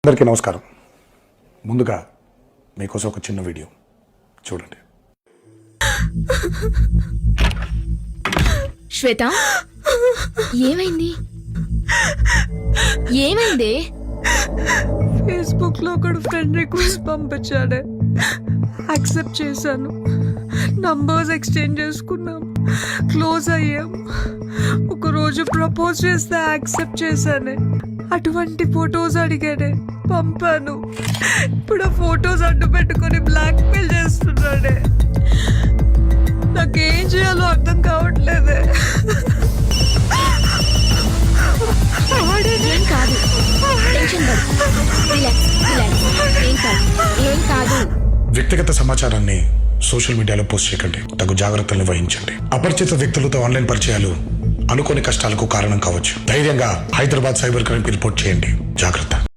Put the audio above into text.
అందరికీ నమస్కారం. ముందుగా మీకోసం ఒక చిన్న వీడియో చూడండి. శ్వేత, ఏమైంది? ఏమైంది? ఫేస్బుక్ లో ఒకడు ఫ్రెండ్ రిక్వెస్ట్ పంపించాడే, యాక్సెప్ట్ చేశాను. నంబర్స్ ఎక్స్చేంజ్ చేసుకున్నాం, క్లోజ్ అయ్యాం. ఒకరోజు ప్రపోజ్ చేస్తే యాక్సెప్ట్ చేశానే. అటువంటి ఫొటోస్ అడిగాడే, పంపాను. ఇప్పుడు ఆ ఫొటోస్ అడ్డు పెట్టుకొని బ్లాక్ మెయిల్ చేస్తున్నాడే. నాకేం చేయాలో అర్థం కావట్లేదే. ఏం కాదు, టెన్షన్ పడకు. Relax, relax. ఏం కాదు. వ్యక్తిగత సమాచారాన్ని సోషల్ మీడియాలో పోస్ట్ చేయకండి. తగు జాగ్రత్తలు వహించండి. అపరిచిత వ్యక్తులతో ఆన్లైన్ పరిచయాలు అనుకోని కష్టాలకు కారణం కావచ్చు. ధైర్యంగా హైదరాబాద్ సైబర్ క్రైమ్ రిపోర్ట్ చేయండి. జాగ్రత్త.